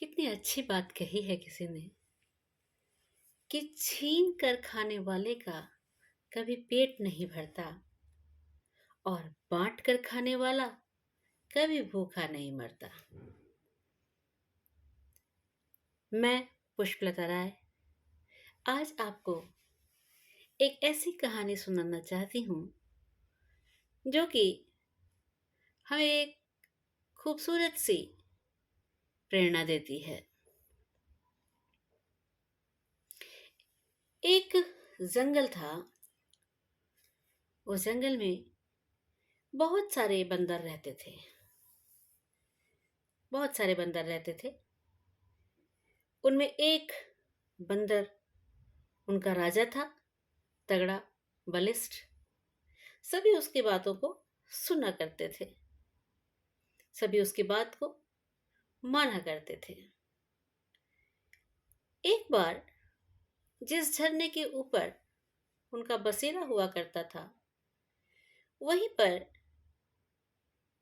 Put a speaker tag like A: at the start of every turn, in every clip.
A: कितनी अच्छी बात कही है किसी ने कि छीन कर खाने वाले का कभी पेट नहीं भरता और बांट कर खाने वाला कभी भूखा नहीं मरता। मैं पुष्पलता राय आज आपको एक ऐसी कहानी सुनाना चाहती हूँ जो कि हमें एक खूबसूरत सी प्रेरणा देती है। एक जंगल था। उस जंगल में बहुत सारे बंदर रहते थे। बहुत सारे बंदर रहते थे। उनमें एक बंदर उनका राजा था, तगड़ा, बलिष्ठ। सभी उसकी बातों को सुना करते थे। सभी उसकी बात को माना करते थे। एक बार जिस झरने के ऊपर उनका बसेरा हुआ करता था, वहीं पर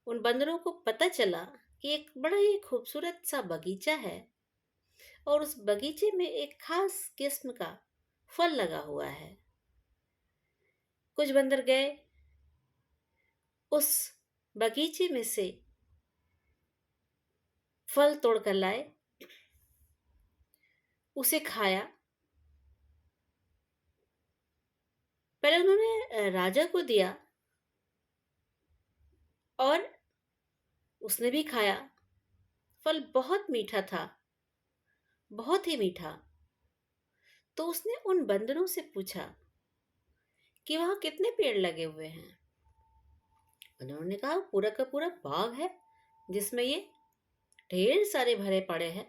A: उन बंदरों को पता चला कि एक बड़ा ही खूबसूरत सा बगीचा है और उस बगीचे में एक खास किस्म का फल लगा हुआ है। कुछ बंदर गए, उस बगीचे में से फल तोड़कर लाए, उसे खाया। पहले उन्होंने राजा को दिया और उसने भी खाया। फल बहुत मीठा था, बहुत ही मीठा। तो उसने उन बंदरों से पूछा कि वहां कितने पेड़ लगे हुए हैं। उन्होंने कहा पूरा का पूरा बाग है जिसमें ये ढेर सारे भरे पड़े हैं।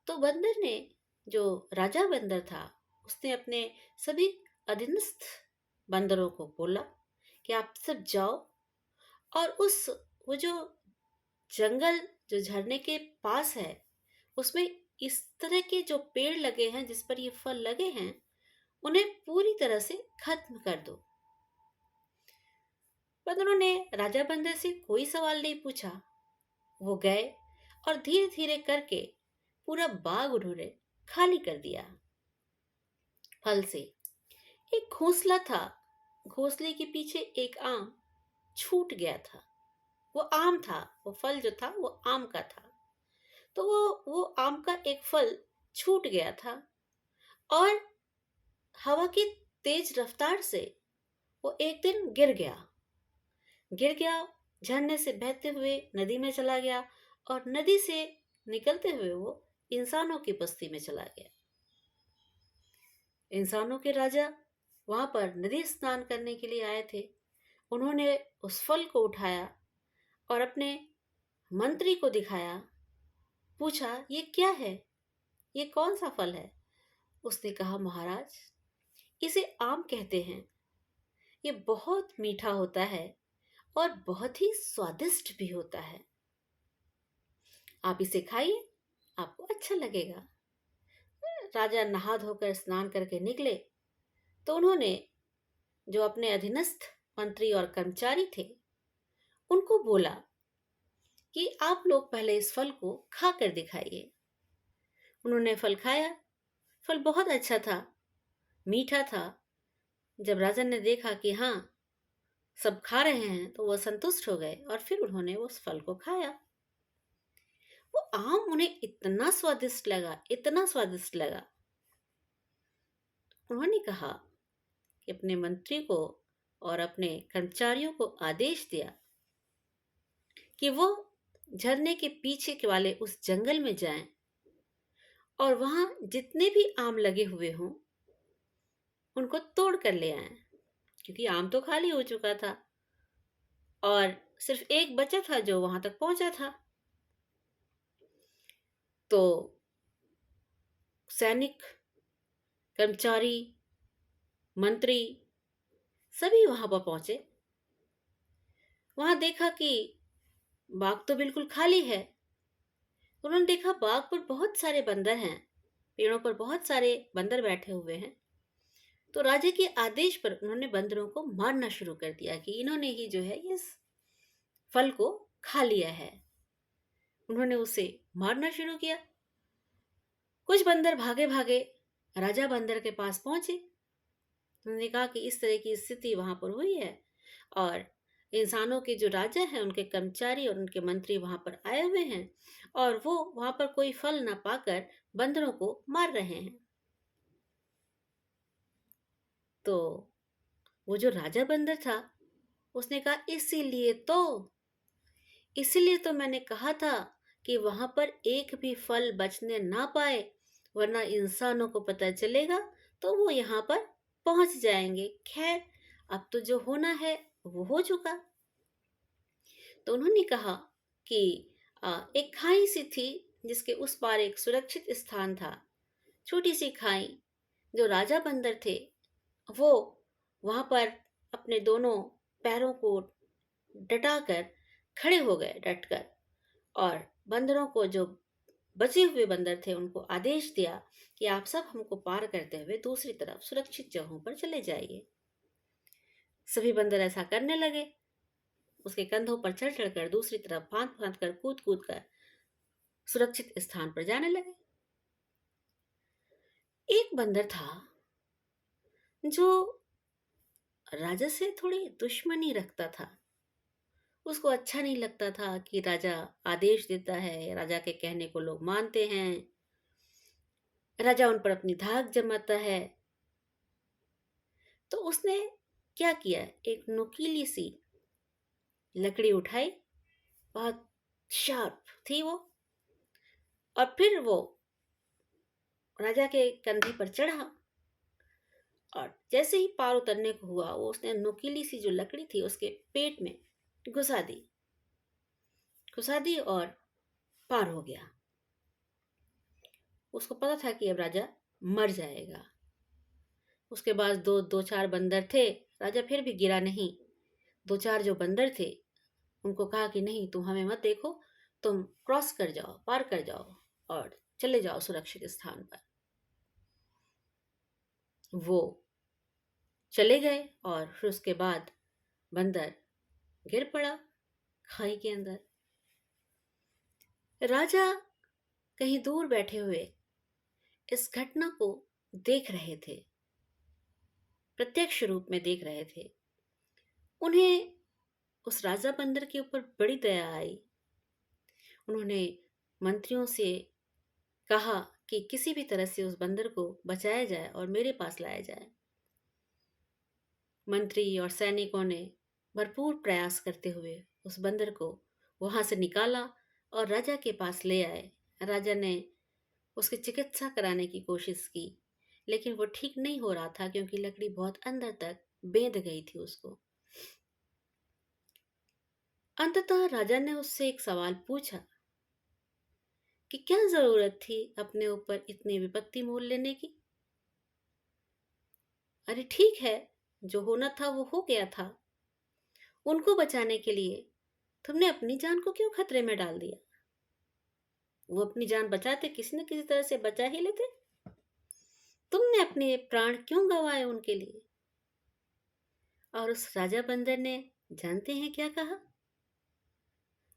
A: तो बंदर ने, जो राजा बंदर था, उसने अपने सभी अधीनस्थ बंदरों को बोला कि आप सब जाओ और वो जो जंगल जो झरने के पास है, उसमें इस तरह के जो पेड़ लगे हैं जिस पर ये फल लगे हैं, उन्हें पूरी तरह से खत्म कर दो। बंदरों ने राजा बंदर से कोई सवाल नहीं पूछा। वो गए और धीरे धीरे करके पूरा बाग उन्होंने खाली कर दिया फल से। एक घोंसला था, घोंसले के पीछे एक आम छूट गया था। वो आम था, वो फल जो था वो आम का था। तो वो आम का एक फल छूट गया था और हवा की तेज रफ्तार से वो एक दिन गिर गया, झरने से बहते हुए नदी में चला गया और नदी से निकलते हुए वो इंसानों की बस्ती में चला गया। इंसानों के राजा वहां पर नदी स्नान करने के लिए आए थे। उन्होंने उस फल को उठाया और अपने मंत्री को दिखाया। पूछा, ये क्या है? ये कौन सा फल है? उसने कहा, महाराज, इसे आम कहते हैं। ये बहुत मीठा होता है और बहुत ही स्वादिष्ट भी होता है। आप इसे खाइए, आपको अच्छा लगेगा। राजा नहा धोकर स्नान करके निकले तो उन्होंने, जो अपने अधीनस्थ मंत्री और कर्मचारी थे, उनको बोला कि आप लोग पहले इस फल को खा कर दिखाइए। उन्होंने फल खाया। फल बहुत अच्छा था, मीठा था। जब राजा ने देखा कि हाँ, सब खा रहे हैं, तो वह संतुष्ट हो गए और फिर उन्होंने उस फल को खाया। वो आम उन्हें इतना स्वादिष्ट लगा, इतना स्वादिष्ट लगा। उन्होंने कहा कि अपने मंत्री को और अपने कर्मचारियों को आदेश दिया कि वो झरने के पीछे के वाले उस जंगल में जाएं और वहां जितने भी आम लगे हुए हों उनको तोड़ कर ले आएं, क्योंकि आम तो खाली हो चुका था और सिर्फ एक बचा था जो वहां तक पहुंचा था। तो सैनिक, कर्मचारी, मंत्री सभी वहां पर पहुंचे। वहां देखा कि बाग तो बिल्कुल खाली है। उन्होंने देखा बाग पर बहुत सारे बंदर हैं, पेड़ों पर बहुत सारे बंदर बैठे हुए हैं। तो राजा के आदेश पर उन्होंने बंदरों को मारना शुरू कर दिया कि इन्होंने ही जो है इस फल को खा लिया है। उन्होंने उसे मारना शुरू किया। कुछ बंदर भागे भागे राजा बंदर के पास पहुंचे। उन्होंने कहा कि इस तरह की स्थिति वहां पर हुई है और इंसानों के जो राजा हैं उनके कर्मचारी और उनके मंत्री वहां पर आए हुए हैं और वो वहां पर कोई फल ना पाकर बंदरों को मार रहे हैं। तो वो जो राजा बंदर था उसने कहा इसीलिए तो मैंने कहा था कि वहां पर एक भी फल बचने ना पाए, वरना इंसानों को पता चलेगा तो वो यहाँ पर पहुंच जाएंगे। खैर, अब तो जो होना है वो हो चुका। तो उन्होंने कहा कि एक खाई सी थी जिसके उस पार एक सुरक्षित स्थान था। छोटी सी खाई। जो राजा बंदर थे वो वहां पर अपने दोनों पैरों को डटाकर खड़े हो गए, डटकर। और बंदरों को, जो बचे हुए बंदर थे, उनको आदेश दिया कि आप सब हमको पार करते हुए दूसरी तरफ सुरक्षित जगहों पर चले जाइए। सभी बंदर ऐसा करने लगे। उसके कंधों पर चढ़ चढ़कर दूसरी तरफ फांद फांद कर, कूद कूद कर सुरक्षित स्थान पर जाने लगे। एक बंदर था जो राजा से थोड़ी दुश्मनी रखता था। उसको अच्छा नहीं लगता था कि राजा आदेश देता है, राजा के कहने को लोग मानते हैं, राजा उन पर अपनी धाक जमाता है। तो उसने क्या किया, एक नुकीली सी लकड़ी उठाई, बहुत शार्प थी वो, और फिर वो राजा के कंधे पर चढ़ा और जैसे ही पार उतरने को हुआ, वो उसने नुकीली सी जो लकड़ी थी उसके पेट में घुसा दी, और पार हो गया। उसको पता था कि अब राजा मर जाएगा। उसके बाद दो चार बंदर थे। राजा फिर भी गिरा नहीं। दो चार जो बंदर थे उनको कहा कि नहीं, तुम हमें मत देखो, तुम क्रॉस कर जाओ, पार कर जाओ और चले जाओ सुरक्षित स्थान पर। वो चले गए और फिर उसके बाद बंदर गिर पड़ा खाई के अंदर। राजा कहीं दूर बैठे हुए इस घटना को देख रहे थे, प्रत्यक्ष रूप में देख रहे थे। उन्हें उस राजा बंदर के ऊपर बड़ी दया आई। उन्होंने मंत्रियों से कहा कि किसी भी तरह से उस बंदर को बचाया जाए और मेरे पास लाया जाए। मंत्री और सैनिकों ने भरपूर प्रयास करते हुए उस बंदर को वहां से निकाला और राजा के पास ले आए। राजा ने उसकी चिकित्सा कराने की कोशिश की, लेकिन वो ठीक नहीं हो रहा था क्योंकि लकड़ी बहुत अंदर तक बेंध गई थी उसको। अंततः राजा ने उससे एक सवाल पूछा कि क्या जरूरत थी अपने ऊपर इतनी विपत्ति मोल लेने की। अरे ठीक है, जो होना था वो हो गया था। उनको बचाने के लिए तुमने अपनी जान को क्यों खतरे में डाल दिया? वो अपनी जान बचाते, किसी न किसी तरह से बचा ही लेते। तुमने अपने प्राण क्यों गंवाए उनके लिए? और उस राजा बंदर ने, जानते हैं क्या कहा?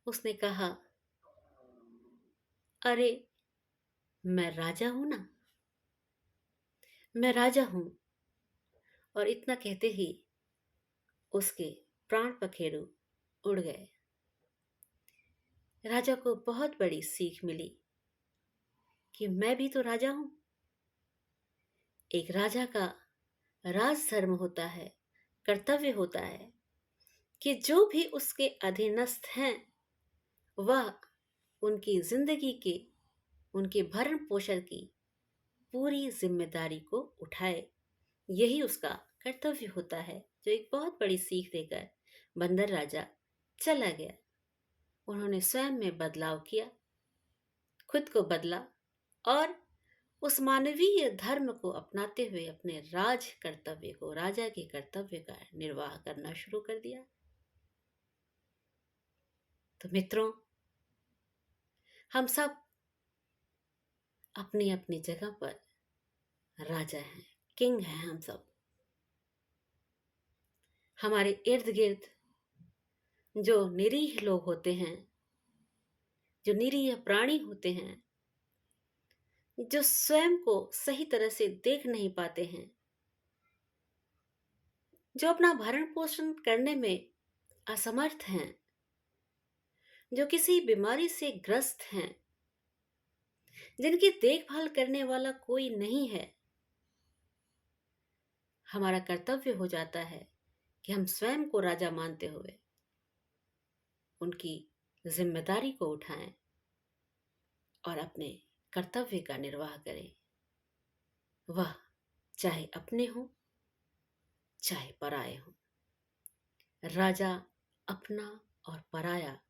A: उसने कहा, अरे मैं राजा हूं ना, मैं राजा हूं। और इतना कहते ही उसके प्राण पखेरु उड़ गए। राजा को बहुत बड़ी सीख मिली कि मैं भी तो राजा हूं। एक राजा का राज धर्म होता है, कर्तव्य होता है कि जो भी उसके अधीनस्थ हैं वह उनकी जिंदगी के, उनके भरण पोषण की पूरी जिम्मेदारी को उठाए। यही उसका कर्तव्य होता है। जो एक बहुत बड़ी सीख देकर बंदर राजा चला गया। उन्होंने स्वयं में बदलाव किया, खुद को बदला और उस मानवीय धर्म को अपनाते हुए अपने राज कर्तव्य को, राजा के कर्तव्य का निर्वाह करना शुरू कर दिया। तो मित्रों, हम सब अपनी अपनी जगह पर राजा हैं, किंग हैं हम सब। हमारे इर्द गिर्द जो निरीह लोग होते हैं जो निरीह प्राणी होते हैं, जो स्वयं को सही तरह से देख नहीं पाते हैं, जो अपना भरण पोषण करने में असमर्थ हैं, जो किसी बीमारी से ग्रस्त हैं, जिनकी देखभाल करने वाला कोई नहीं है, हमारा कर्तव्य हो जाता है कि हम स्वयं को राजा मानते हुए उनकी जिम्मेदारी को उठाएं और अपने कर्तव्य का निर्वाह करें। वह चाहे अपने हो चाहे पराये हो। राजा अपना और पराया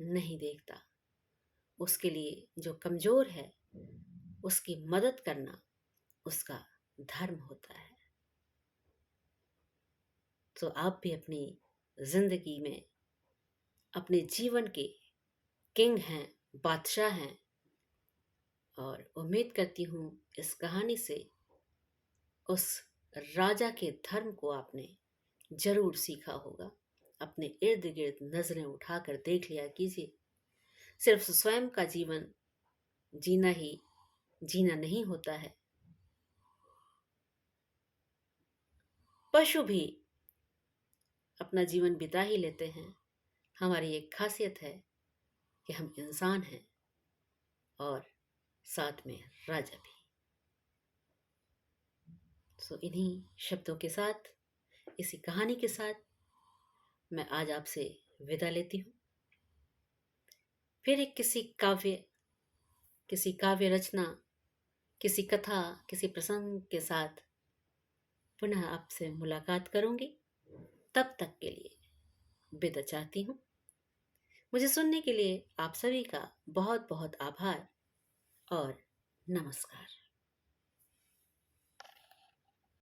A: नहीं देखता। उसके लिए जो कमजोर है उसकी मदद करना उसका धर्म होता है। तो आप भी अपनी जिंदगी में अपने जीवन के किंग हैं, बादशाह हैं, और उम्मीद करती हूँ इस कहानी से उस राजा के धर्म को आपने जरूर सीखा होगा। अपने इर्द गिर्द नजरें उठाकर देख लिया कीजिए। सिर्फ स्वयं का जीवन जीना ही जीना नहीं होता है। पशु भी अपना जीवन बिता ही लेते हैं। हमारी एक खासियत है कि हम इंसान हैं और साथ में राजा भी। सो इन्हीं शब्दों के साथ, इसी कहानी के साथ मैं आज आपसे विदा लेती हूँ। फिर एक किसी काव्य रचना, किसी कथा, किसी प्रसंग के साथ पुनः आपसे मुलाकात करूंगी। तब तक के लिए विदा चाहती हूँ। मुझे सुनने के लिए आप सभी का बहुत बहुत आभार और नमस्कार।